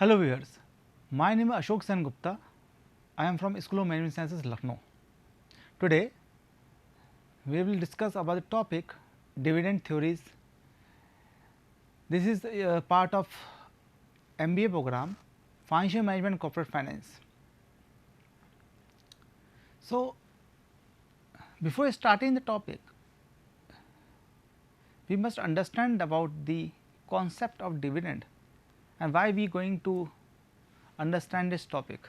Hello viewers, my name is Ashok Sen Gupta. I am from School of Management Sciences, Lucknow. Today we will discuss about the topic dividend theories. This is a part of MBA program Financial Management and Corporate Finance. So, before starting the topic, we must understand about the concept of dividend and why we going to understand this topic.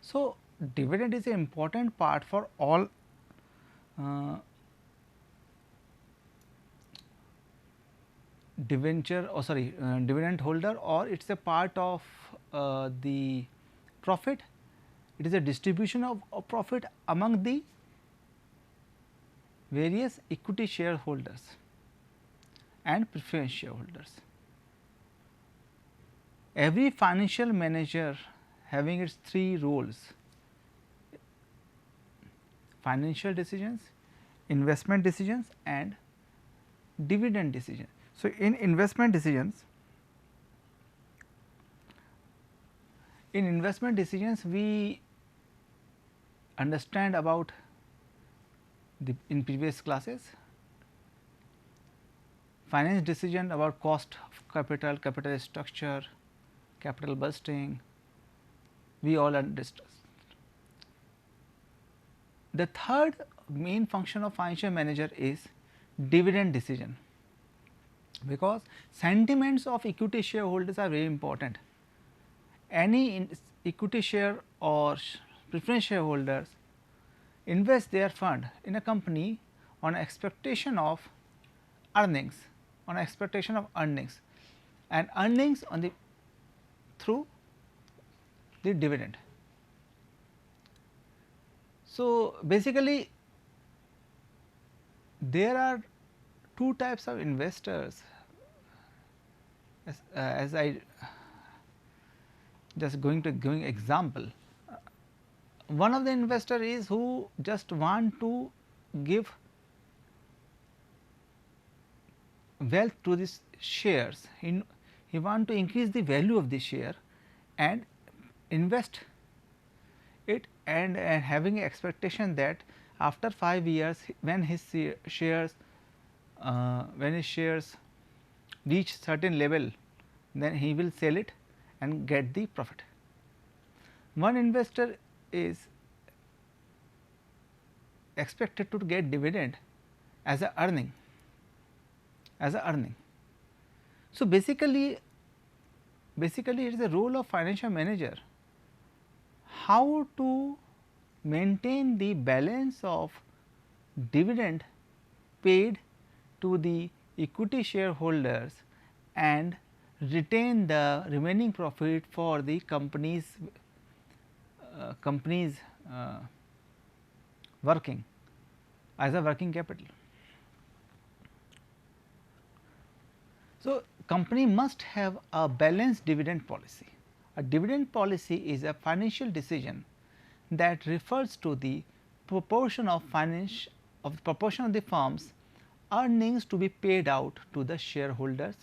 So, dividend is an important part for all dividend holder, or it is a part of the profit. It is a distribution of profit among the various equity shareholders and preference shareholders. Every financial manager having its three roles: financial decisions, investment decisions and dividend decisions. So, in investment decisions, we understand about the in previous classes finance decision about cost of capital, capital structure, capital budgeting, we all understand. The third main function of financial manager is dividend decision, because sentiments of equity shareholders are very important. Any equity share or preference shareholders invest their fund in a company on expectation of earnings, and earnings on the through the dividend. So, basically there are two types of investors, as I just going to giving example. One of the investor is who just want to give wealth to these shares, he want to increase the value of the share and invest it, and having expectation that after 5 years when his shares reach certain level, then he will sell it and get the profit. One investor is expected to get dividend as a earning. So, basically it is the role of financial manager how to maintain the balance of dividend paid to the equity shareholders and retain the remaining profit for the company's working as a working capital. So, company must have a balanced dividend policy. A dividend policy is a financial decision that refers to the proportion of the firm's earnings to be paid out to the shareholders.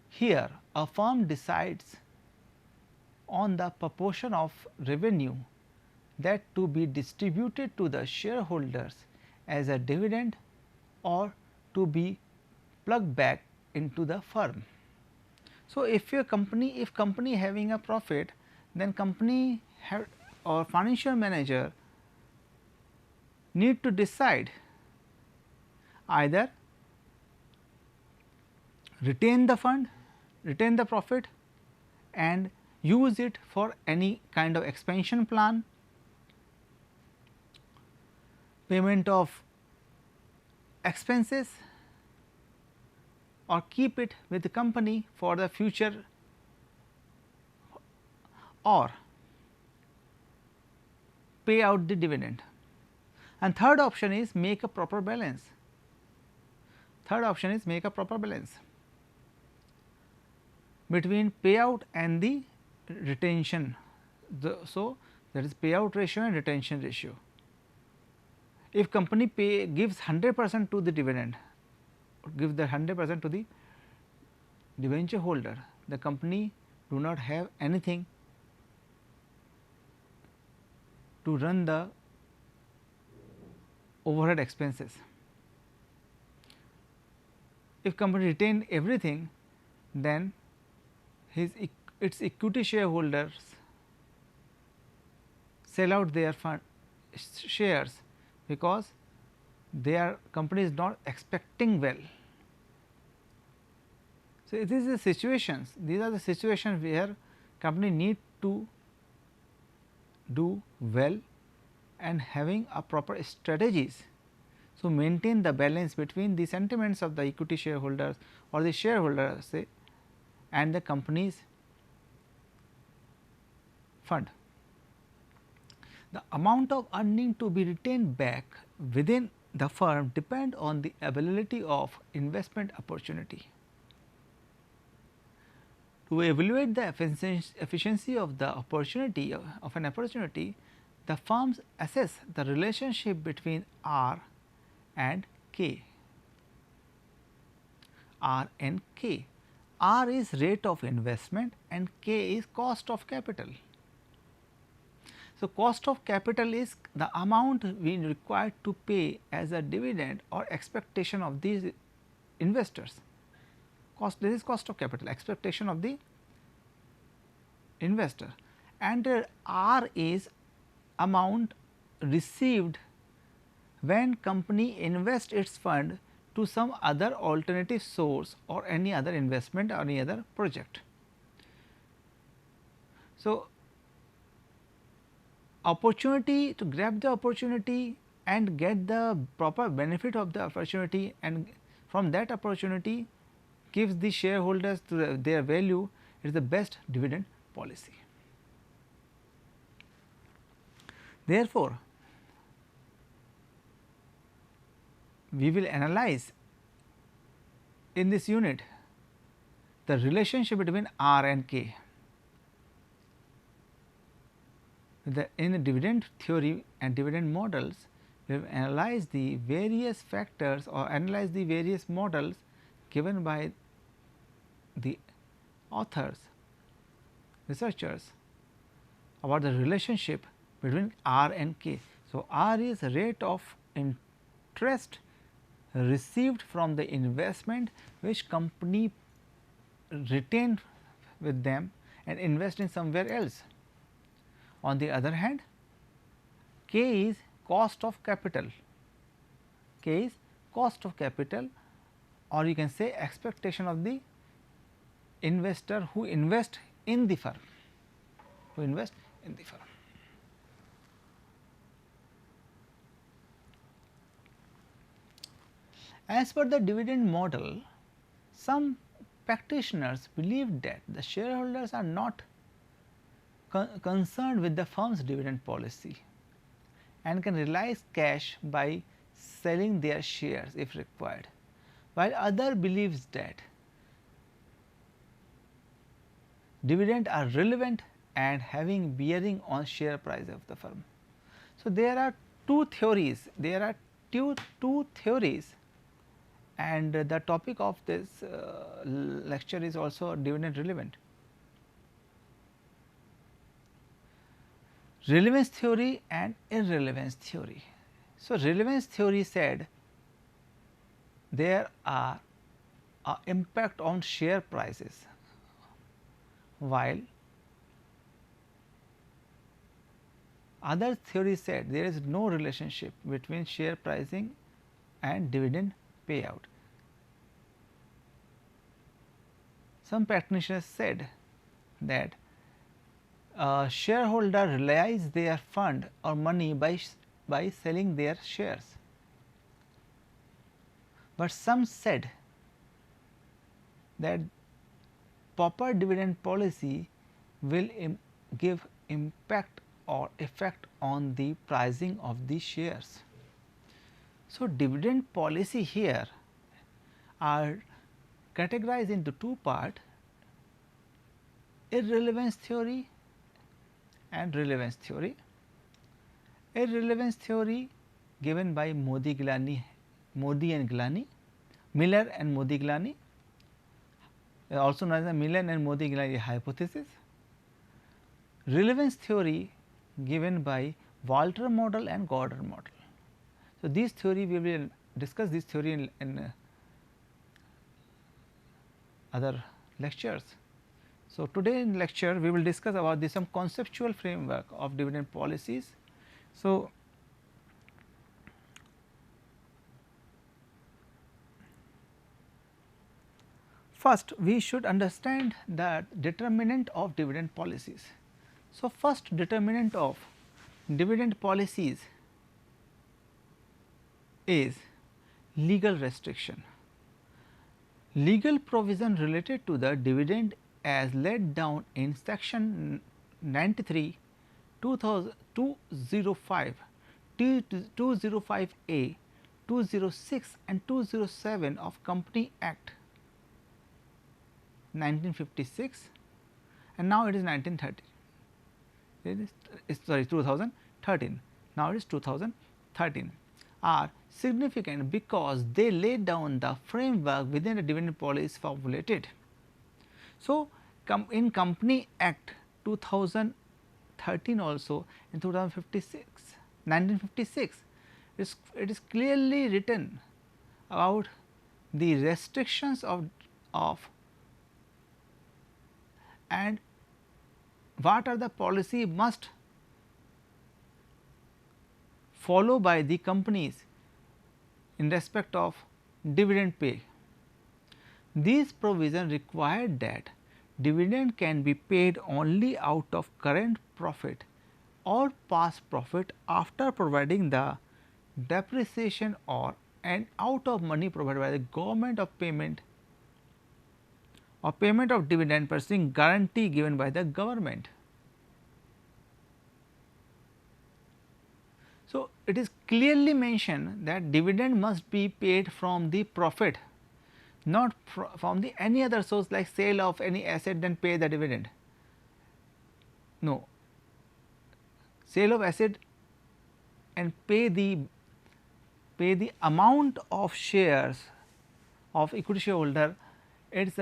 Here, a firm decides on the proportion of revenue that to be distributed to the shareholders as a dividend or to be plugged back into the firm. So, if company having a profit, then company or financial manager need to decide either retain the fund, retain the profit and use it for any kind of expansion plan, payment of expenses, or keep it with the company for the future, or pay out the dividend. And third option is make a proper balance. Between payout and the retention. So, that is payout ratio and retention ratio. If company gives 100% to the dividend, give the 100% to the debenture holder, the company do not have anything to run the overhead expenses. If company retained everything, then its equity shareholders sell out their shares, because their company is not expecting well. So, these are the situations, these are the situations where company need to do well and having a proper strategies. So, maintain the balance between the sentiments of the equity shareholders or the shareholders say and the company's fund. The amount of earning to be retained back within the firm depend on the availability of investment opportunity. To evaluate the efficiency of the opportunity of an opportunity, the firms assess the relationship between R and K. R and K. R is rate of investment and K is cost of capital. So, cost of capital is the amount we required to pay as a dividend or expectation of these investors. This is cost of capital, expectation of the investor, and R is amount received when company invests its fund to some other alternative source or any other investment or any other project. So, opportunity to grab the opportunity and get the proper benefit of the opportunity, and from that opportunity gives the shareholders to their value, is the best dividend policy. Therefore, we will analyze in this unit the relationship between R and K. In the dividend theory and dividend models, we have analyzed the various factors or analyzed the various models given by the authors, researchers about the relationship between R and K. So, R is rate of interest received from the investment which company retained with them and invest in somewhere else. On the other hand, K is cost of capital, K is cost of capital, or you can say expectation of the investor who invest in the firm, who invest in the firm. As per the dividend model, some practitioners believe that the shareholders are not concerned with the firm's dividend policy and can realize cash by selling their shares if required, while other believes that dividend are relevant and having bearing on share price of the firm. So, there are two theories, two theories, and the topic of this lecture is also dividend relevant. Relevance theory and irrelevance theory. So, relevance theory said there are impact on share prices, while other theory said there is no relationship between share pricing and dividend payout. Some practitioners said that shareholder realize their fund or money by selling their shares, but some said that proper dividend policy will give impact or effect on the pricing of the shares. So, dividend policy here are categorized into two parts, irrelevance theory and relevance theory. Irrelevance theory given by Modi and Gilani, Miller and Modi Gilani, also known as the Millen and Modigliani hypothesis. Relevance theory given by Walter model and Gordon model. So, this theory we will discuss this theory in other lectures. So, today in lecture we will discuss about some conceptual framework of dividend policies. So, first we should understand the determinant of dividend policies. So, first determinant of dividend policies is legal restriction. Legal provision related to the dividend as laid down in section 93, 205, 205A, 206 and 207 of Company Act 1956 and now it is 1930. It is sorry 2013, now it is 2013 are significant because they lay down the framework within the dividend policy formulated. So, in Company Act 2013 also in 1956 it is clearly written about the restrictions of and what are the policy must follow by the companies in respect of dividend pay. These provisions required that dividend can be paid only out of current profit or past profit after providing the depreciation or and out of money provided by the government of payment or payment of dividend pursuing guarantee given by the government. So, it is clearly mentioned that dividend must be paid from the profit, not from the any other source like sale of any asset then pay the dividend. No, sale of asset and pay the amount of shares of equity shareholder. It is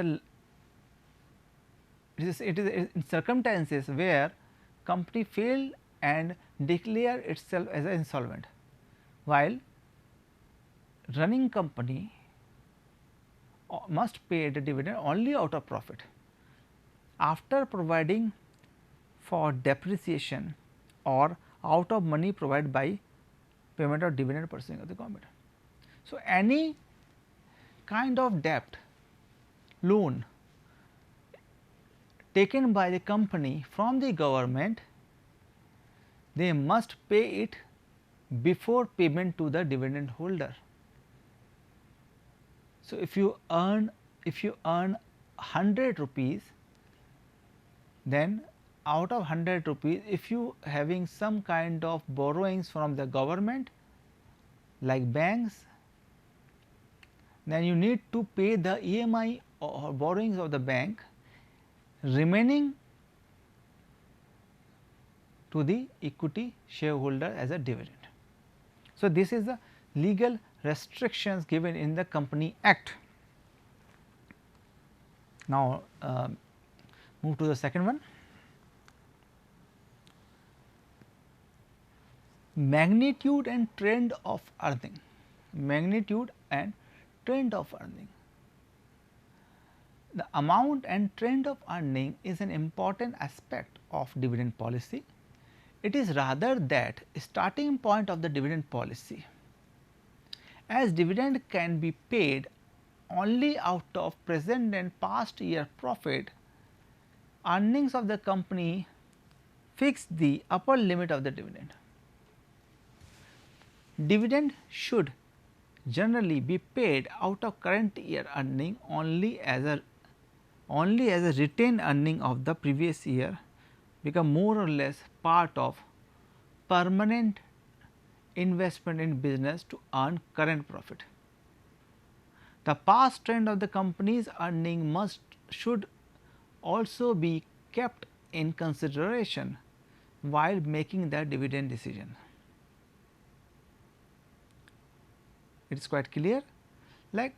in circumstances where company fail and declare itself as insolvent, while running company must pay the dividend only out of profit after providing for depreciation or out of money provided by payment of dividend pursuing of the government. So, any kind of debt loan taken by the company from the government, they must pay it before payment to the dividend holder. So, if you earn 100 rupees, then out of 100 rupees, if you having some kind of borrowings from the government like banks, then you need to pay the EMI or borrowings of the bank remaining to the equity shareholder as a dividend. So, this is the legal restrictions given in the Company Act. Now, move to the second one. Magnitude and trend of earning. Magnitude and trend of earning. The amount and trend of earning is an important aspect of dividend policy. It is rather that starting point of the dividend policy, as dividend can be paid only out of present and past year profit, earnings of the company fix the upper limit of the dividend. Dividend should generally be paid out of current year earning only as a retained earning of the previous year become more or less part of permanent investment in business to earn current profit. The past trend of the company's earning should also be kept in consideration while making the dividend decision. It is quite clear, like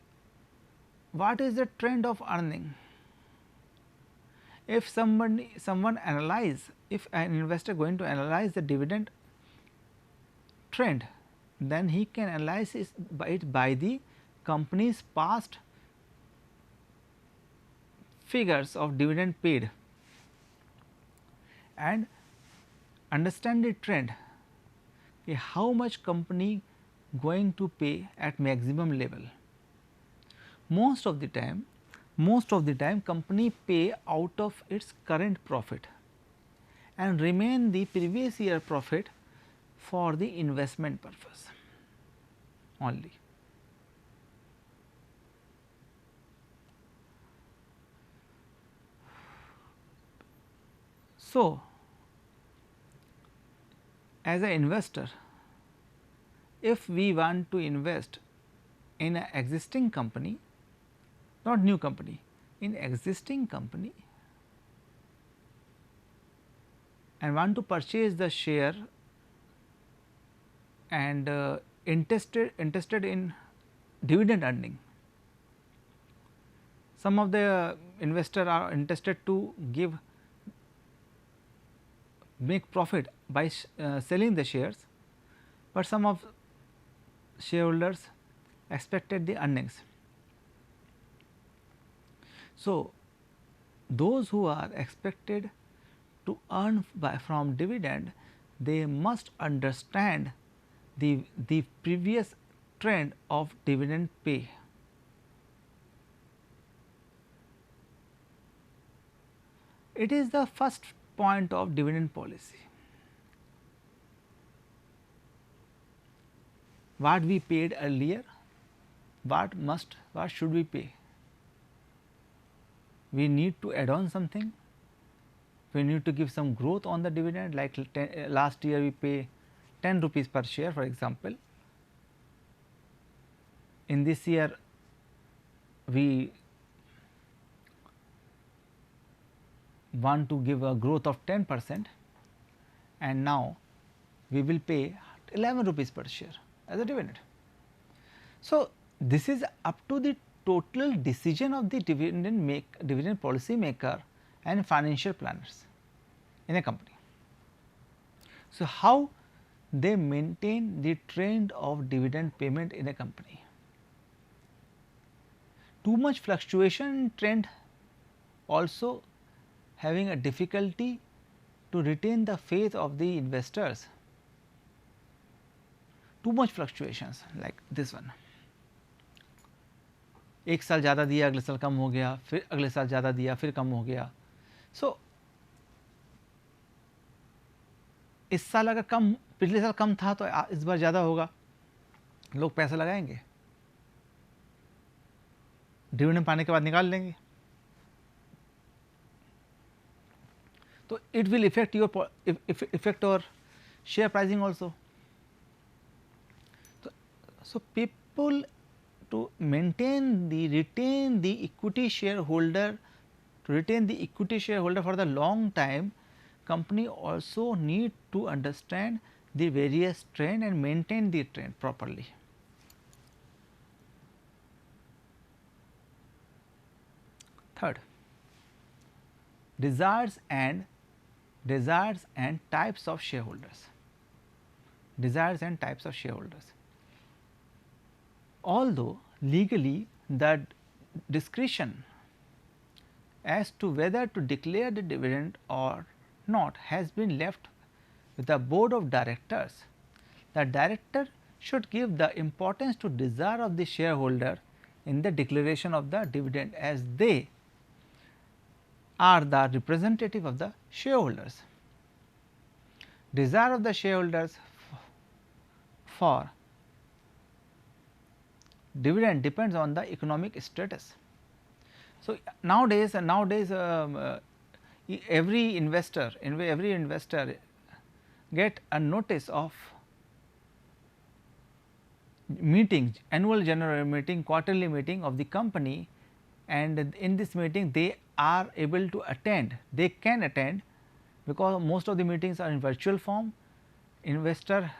what is the trend of earning? If someone analyze, if an investor going to analyze the dividend trend, then he can analyze it by the company's past figures of dividend paid and understand the trend, how much company going to pay at maximum level. Most of the time company pay out of its current profit and remain the previous year profit for the investment purpose only. So, as an investor, if we want to invest in an existing company, not new company, in existing company, and want to purchase the share and interested in dividend earning. Some of the investors are interested to make profit by selling the shares, but some of shareholders expected the earnings. So, those who are expected to earn from dividend, they must understand the previous trend of dividend pay. It is the first point of dividend policy. What we paid earlier, what should we pay? We need to add on something, we need to give some growth on the dividend, like last year we pay 10 rupees per share for example. In this year we want to give a growth of 10% and now we will pay 11 rupees per share as a dividend. So, this is up to the total decision of the dividend policy maker and financial planners in a company. So, how they maintain the trend of dividend payment in a company? Too much fluctuation in trend also having a difficulty to retain the faith of the investors. Too much fluctuations like this one, एक साल ज़्यादा दिया अगले साल कम हो गया, फिर अगले साल ज़्यादा दिया फिर कम हो गया. सो इस साल अगर कम, पिछले साल कम था तो इस बार ज़्यादा होगा, लोग पैसा लगाएंगे, डिविडेंड पाने के बाद निकाल लेंगे. तो it will effect your share pricing also. So, people to retain the equity shareholder, for the long time, company also need to understand the various trend and maintain the trend properly. Third, desires and types of shareholders. Desires and types of shareholders. Although legally the discretion as to whether to declare the dividend or not has been left with the board of directors, the director should give the importance to desire of the shareholder in the declaration of the dividend, as they are the representative of the shareholders. Desire of the shareholders for dividend depends on the economic status. So, nowadays every investor get a notice of meeting, annual general meeting, quarterly meeting of the company, and in this meeting they are able to attend, they can attend, because most of the meetings are in virtual form. Investor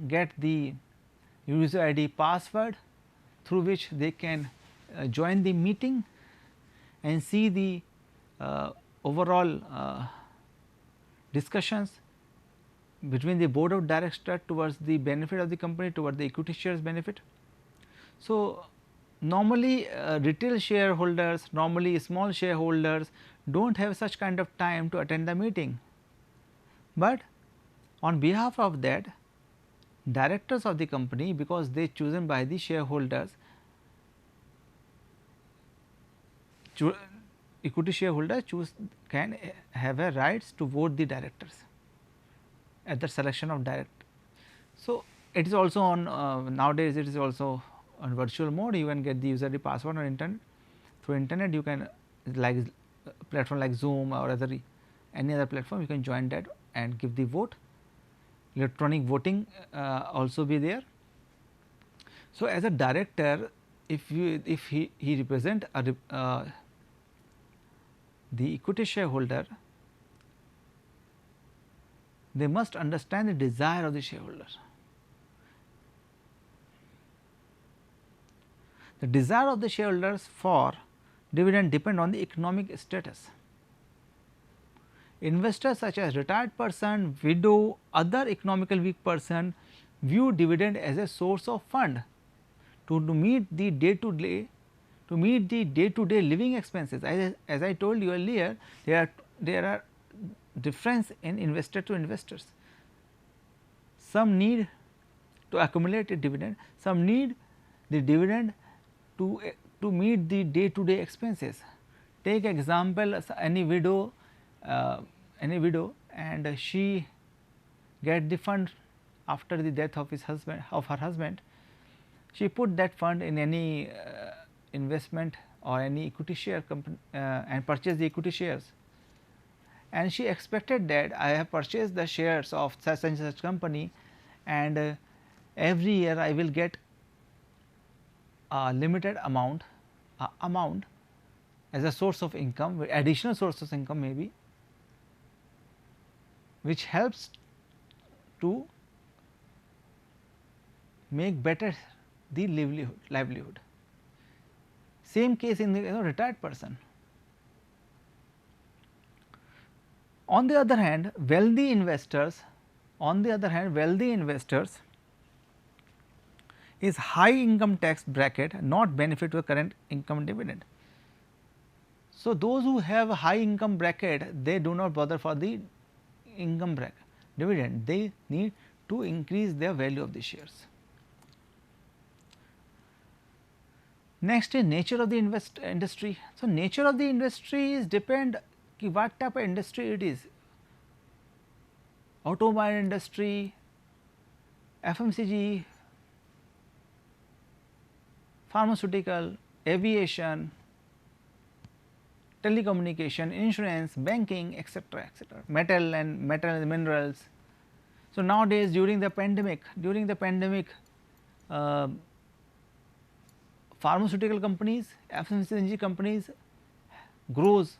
get the user ID password through which they can join the meeting and see the overall discussions between the board of directors towards the benefit of the company, towards the equity shares benefit. So, normally retail shareholders, normally small shareholders do not have such kind of time to attend the meeting, but on behalf of that directors of the company, because they chosen by the shareholders, equity shareholders can have a rights to vote the directors at the selection of director. So, it is also on nowadays it is also on virtual mode. You can get the user ID password on internet. Through internet you can, like platform like Zoom or any other platform, you can join that and give the vote. Electronic voting also be there. So, as a director, if he represent the equity shareholder, they must understand the desire of the shareholder. The desire of the shareholders for dividend depend on the economic status. Investors such as retired person, widow, other economical weak person view dividend as a source of fund to meet the day to day living expenses. As I told you earlier, there are difference in investor to investors. Some need to accumulate a dividend, some need the dividend to meet the day to day expenses. Take example, any widow and she get the fund after the death of her husband. She put that fund in any investment or any equity share company and purchase the equity shares, and she expected that I have purchased the shares of such and such company, and every year I will get a limited amount as a source of income, additional source of income maybe, which helps to make better the livelihood. Same case in the retired person. On the other hand, wealthy investors is high income tax bracket not benefit to the current income dividend. So, those who have a high income bracket, they do not bother for the income bracket dividend, they need to increase their value of the shares. Next is nature of the industry. So, nature of the industry is depend what type of industry it is, automobile industry, FMCG, pharmaceutical, aviation, telecommunication, insurance, banking, etc., metal and minerals. So, nowadays during the pandemic, pharmaceutical companies, FMCG companies grows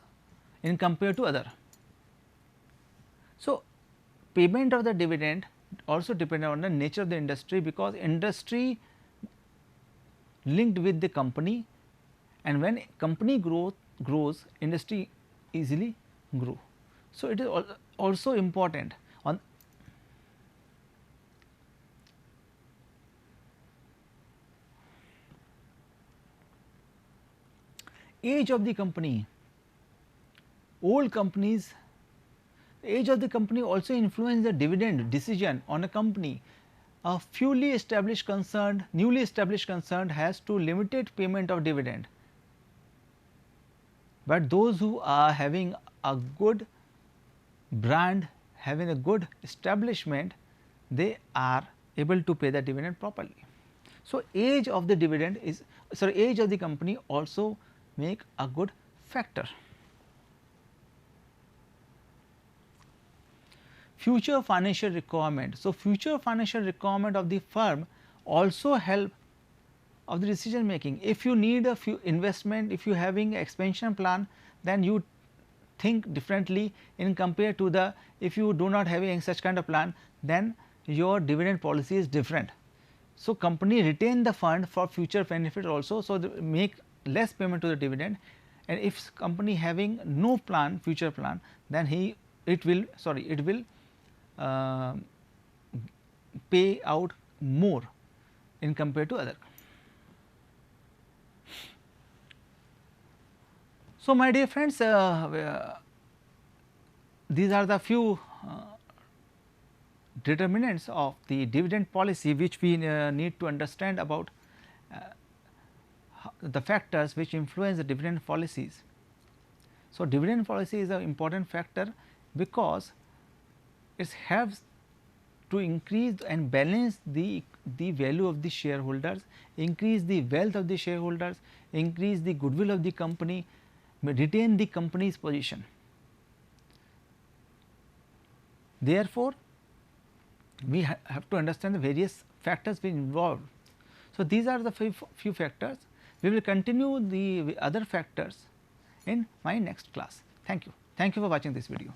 in compared to other. So, payment of the dividend also depend on the nature of the industry, because industry linked with the company, and when company grows, industry easily grow. So, it is also important on age of the company. Old companies, age of the company also influence the dividend decision on a company. A newly established concern has to limited payment of dividend, but those who are having a good brand, having a good establishment, they are able to pay the dividend properly. So, age of the age of the company also make a good factor. Future financial requirement. So, future financial requirement of the firm also help of the decision making. If you need a few investment, if you having expansion plan, then you think differently in compared to the, if you do not having such kind of plan, then your dividend policy is different. So, company retain the fund for future benefit also. So, they make less payment to the dividend, and if company having no plan, future plan, then it will uh, pay out more in compared to other. So, my dear friends, these are the few determinants of the dividend policy which we need to understand about the factors which influence the dividend policies. So, dividend policy is an important factor because it helps to increase and balance the value of the shareholders, increase the wealth of the shareholders, increase the goodwill of the company, retain the company's position. Therefore, we have to understand the various factors which involved. So, these are the few factors. We will continue the other factors in my next class. Thank you. Thank you for watching this video.